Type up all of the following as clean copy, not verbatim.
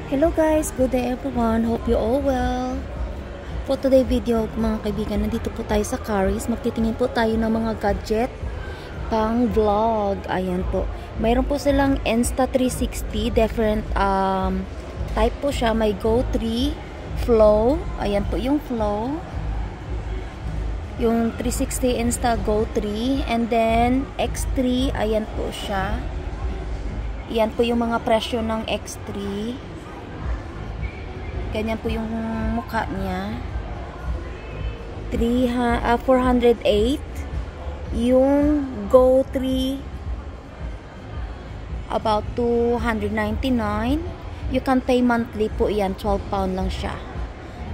Hello guys, good day everyone. Hope you all well. For today video mga kaibigan, nandito po tayo sa Caris. Magtitingin po tayo ng mga gadget pang vlog. Ayan po. Mayroon po silang Insta360, different type po siya. May Go 3, Flow. Ayan po yung Flow. Yung 360 Insta Go 3 and then X3, ayan po siya. Yan po yung mga presyo ng X3. Ganyan po yung mukha niya. 408. Yung Go 3 about 299. You can pay monthly po yan. 12 pound lang siya.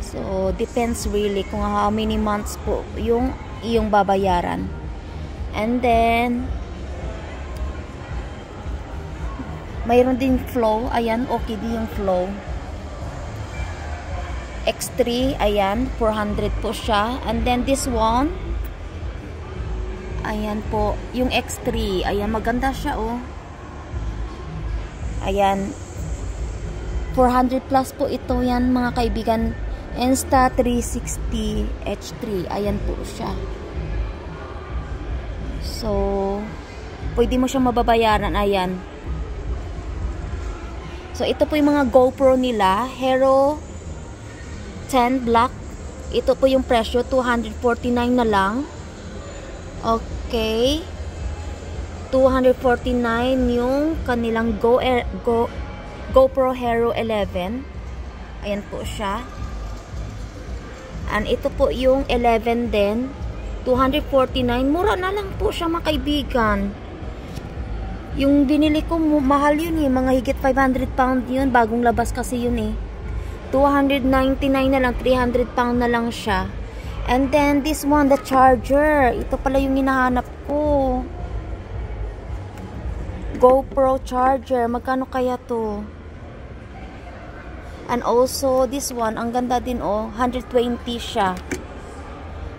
So, depends really kung how many months po yung iyong babayaran. And then, mayroon din Flow. Ayan, okay din yung Flow. X3, ayan, 400 po siya. And then this one, ayan po, yung X3, ayan, maganda siya, oh. Ayan, 400 plus po ito, yan, mga kaibigan. Insta360 H3, ayan po siya. So, pwede mo siya mababayaran, ayan. So, ito po yung mga GoPro nila, Hero 10 Black. Ito po yung presyo, 249 na lang. Okay. 249 yung kanilang GoPro Hero 11. Ayan po siya. And ito po yung 11 din. 249. Mura na lang po siya, mga kaibigan. Yung binili ko, mahal yun eh. Mga higit 500 pound yun. Bagong labas kasi yun eh. 299 na lang, 300 pound na lang siya. And then this one, the charger. Ito pala yung hinahanap ko. GoPro charger. Magkano kaya to? And also this one, ang ganda din oh, 120 siya.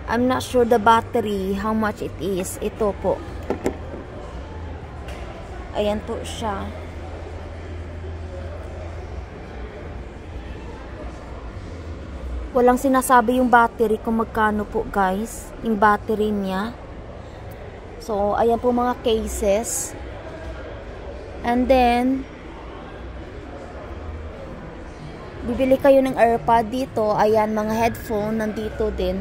I'm not sure the battery, how much it is. Ito po. Ayan po siya. Walang sinasabi yung battery kung magkano po, guys. Yung battery niya. So, ayan po mga cases. And then, bibili kayo ng AirPod dito. Ayan, mga headphone nandito din.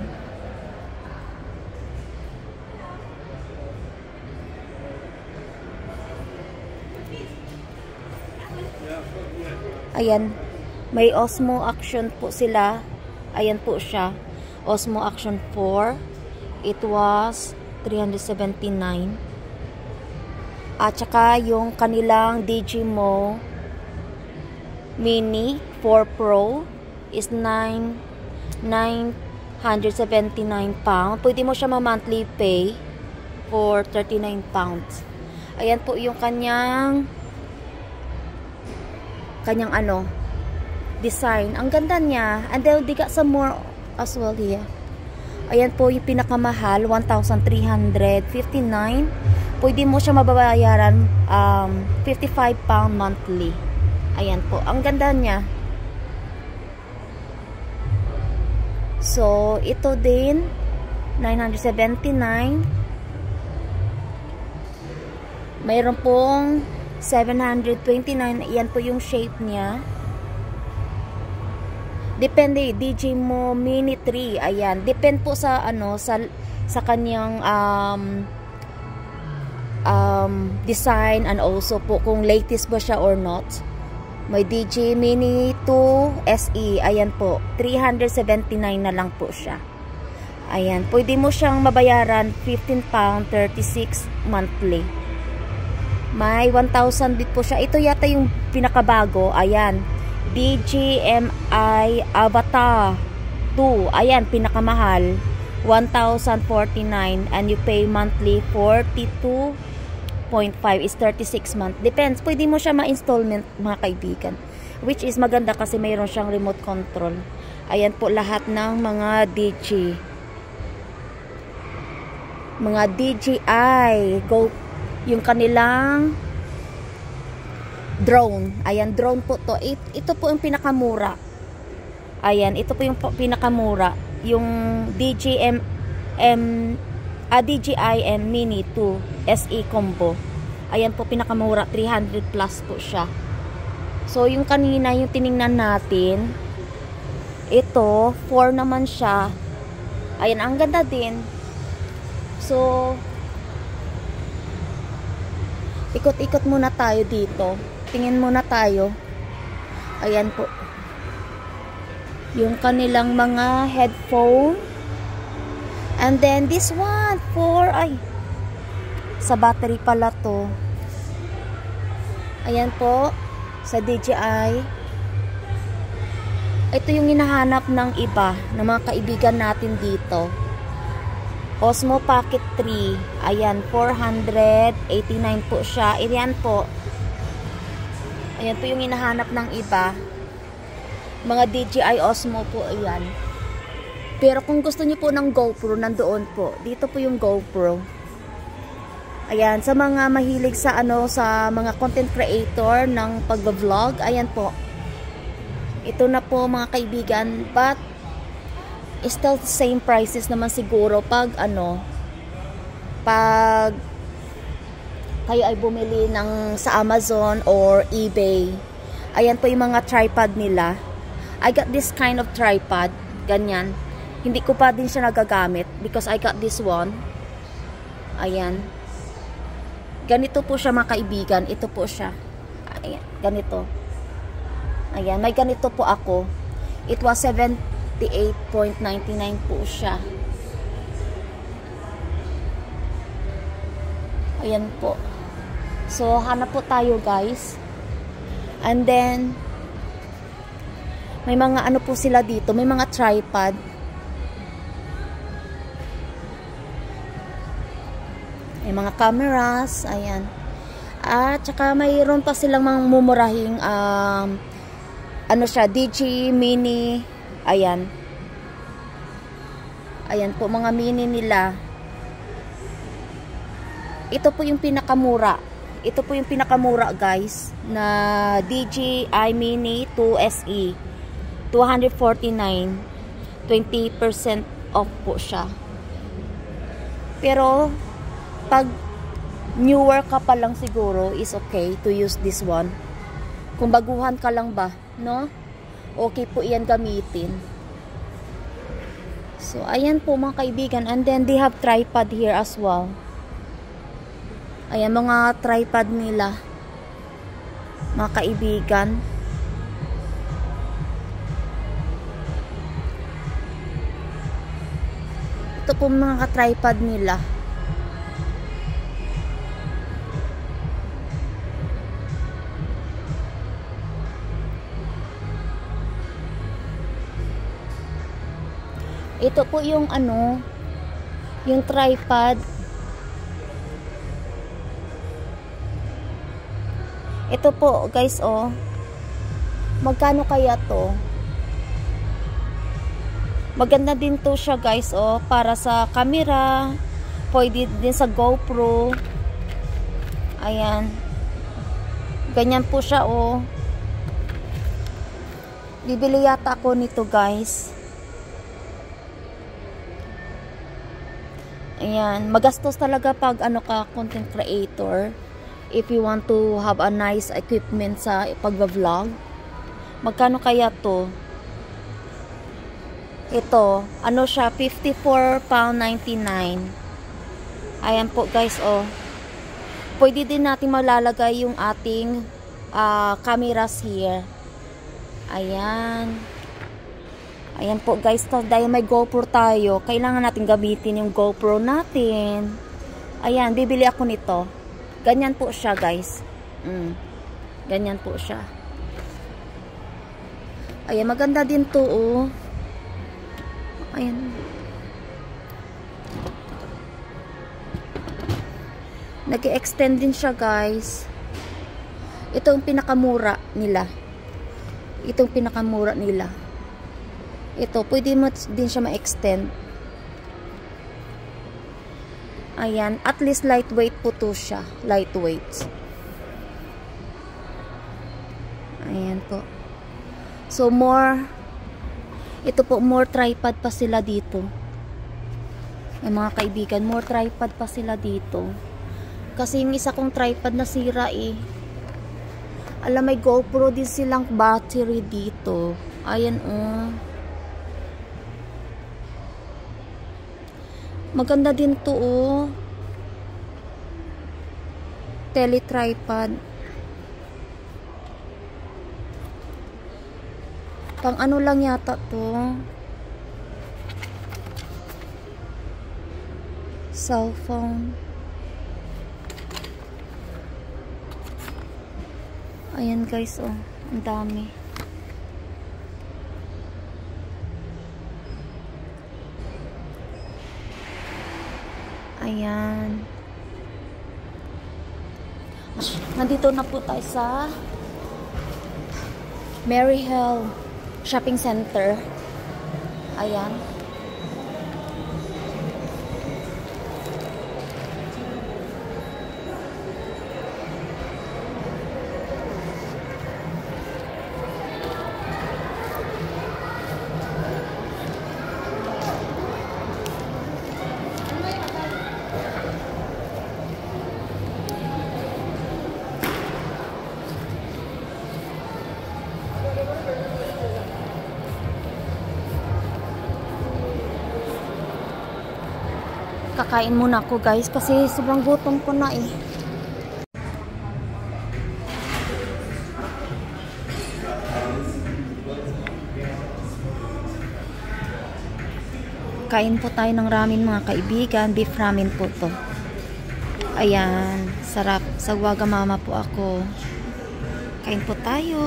Ayan, may Osmo Action po sila. Ayan po siya. Osmo Action 4. It was 379. At saka yung kanilang Digimo Mini 4 Pro is 979 pounds. Pwede mo siya ma-monthly pay for 39 pounds. Ayan po yung kanyang ano, design. Ang ganda niya. And then they got some more as well here. Ayan po yung pinakamahal, 1,359. Pwede mo siya mababayaran 55 pound monthly. Ayan po. Ang ganda niya. So, ito din 979. Mayroon pong 729. Ayan po yung shape niya. Depende, Digimo Mini 3. Ayan, depende po sa ano, sa kanyang design and also po kung latest ba siya or not. May Digi Mini 2 SE. Ayan po, 379 na lang po siya. Ayan, pwede mo siyang mabayaran 15 pound 36 monthly. May 1,000 bit po siya. Ito yata yung pinakabago. Ayan, DJI Avatar 2. Ayan, pinakamahal. 1,049 and you pay monthly 42.5 is 36 months. Depends. Pwede mo siya ma-installment, mga kaibigan. Which is maganda kasi mayroon siyang remote control. Ayan po lahat ng mga DJI. Go, yung kanilang drone. Ayan, drone po to. Ito po yung pinakamura. Ayan, ito po yung pinakamura. Yung DJI Mini 2 SE combo. Ayan po, pinakamura. 300 plus po siya. So, yung kanina, yung tiningnan natin, ito, 4 naman siya. Ayan, ang ganda din. So, ikot-ikot muna tayo dito. Tingin muna tayo. Ayan po. Yung kanilang mga headphone. And then, this one, 4, ay, sa battery pala to. Ayan po, sa DJI. Ito yung hinahanap ng iba, ng mga kaibigan natin dito. Osmo Pocket 3. Ayan, 489 po siya. Ayan po. Ayan po yung hinahanap ng iba. Mga DJI Osmo po, ayan. Pero kung gusto niyo po ng GoPro, nandoon po. Dito po yung GoPro. Ayan, sa mga mahilig sa sa mga content creator ng pag-vlog, ayan po. Ito na po mga kaibigan, but still the same prices naman siguro pag pag kayo ay bumili sa Amazon or eBay. Ayan po yung mga tripod nila. I got this kind of tripod, ganyan. Hindi ko pa din siya nagagamit because I got this one. Ayan. Ganito po siya mga kaibigan. Ito po siya. Ayan, ganito. Ayan, may ganito po ako. It was 78.99 po siya. Ayan po. So, hanap po tayo guys. And then, may mga po sila dito. May mga tripod. May mga cameras. Ayan. At saka mayroon pa silang mga mumurahing siya, DJI Mini. Ayan. Ayan po, mga mini nila. Ito po yung pinakamura. Ito po yung pinakamura guys na DJI Mini 2 SE. 249. 20% off po siya. Pero pag newer ka pa lang siguro is okay to use this one. Kung baguhan ka lang ba, no? Okay po iyan gamitin. So, ayan po mga kaibigan. And then, they have tripod here as well. Ayan, mga tripod nila. Mga kaibigan. Ito po mga tripod nila. Ito po yung yung tripod. Ito po guys, magkano kaya to? Maganda din to siya guys, para sa camera, pwede din sa GoPro. Ayan. Ganyan po siya, Bibili yata ako nito guys. Ayan, magastos talaga pag ka content creator. If you want to have a nice equipment sa pag-vlog. Magkano kaya to? Ito, siya, £54.99. Ayan po guys, Pwede din natin malalagay yung ating cameras here. Ayan. Ayan po guys, dahil may GoPro tayo, kailangan natin gamitin yung GoPro natin. Ayan, bibili ako nito. Ganyan po siya guys. Ganyan po siya. Ayan, maganda din to, Ayan. Nag-extend din siya guys. Ito yung pinakamura nila. Itong pinakamura nila. Ito, pwede mo din siya ma-extend. Ayan, at least lightweight po to siya. Lightweight. Ayan po. So ito po, more tripod pa sila dito. Ay, mga kaibigan, more tripod pa sila dito. Kasi yung isa kong tripod na sira eh. Alam, may GoPro din silang battery dito. Ayan oh. Maganda din to oh. Tele-tripod. Pang ano lang yata to. Cellphone. Ayan guys oh. Ang dami. Ayan. Nandito na po tayo sa Maryhill Shopping Center. Ayan. Kakain muna ako guys kasi sobrang gutom ko na eh. Kain po tayo ng ramen mga kaibigan. Beef ramen po to. Ayan. Sarap. Sa Wagamama po ako. Kain po tayo.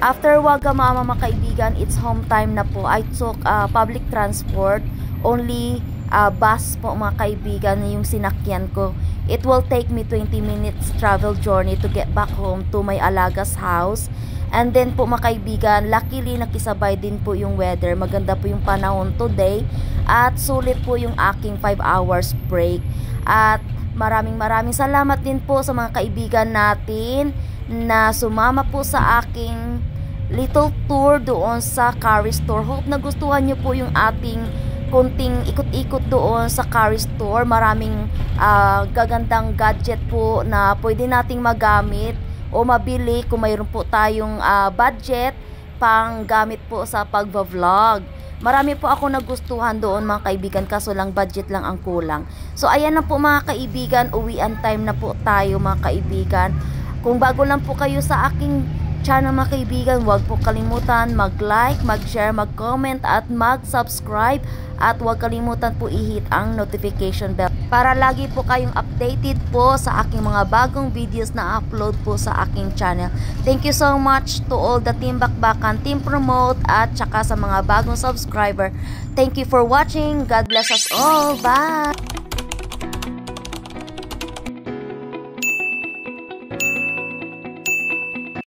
After Wagamama mga kaibigan, it's home time na po. I took public transport. Only bus po mga kaibigan yung sinakyan ko. It will take me 20 minutes travel journey to get back home to my alaga's house. And then po mga kaibigan, luckily nakisabay din po yung weather. Maganda po yung panahon today. At sulit po yung aking 5 hours break. At maraming salamat din po sa mga kaibigan natin na sumama po sa aking little tour doon sa Curry Store. Hope nagustuhan nyo po yung ating kunting ikot-ikot doon sa Curry Store. Maraming gagandang gadget po na pwede nating magamit o mabili kung mayroon po tayong budget pang gamit po sa pagva-vlog. Marami po ako nagustuhan doon mga kaibigan, kaso lang budget lang ang kulang. So ayan na po mga kaibigan, uwian time na po tayo mga kaibigan. Kung bago lang po kayo sa aking channel mga kaibigan, huwag po kalimutan mag-like, mag-share, mag-comment at mag-subscribe. At huwag kalimutan po i-hit ang notification bell para lagi po kayong updated po sa aking mga bagong videos na upload po sa aking channel. Thank you so much to all the Team Bakbakan, Team Promote at saka sa mga bagong subscriber. Thank you for watching. God bless us all. Bye!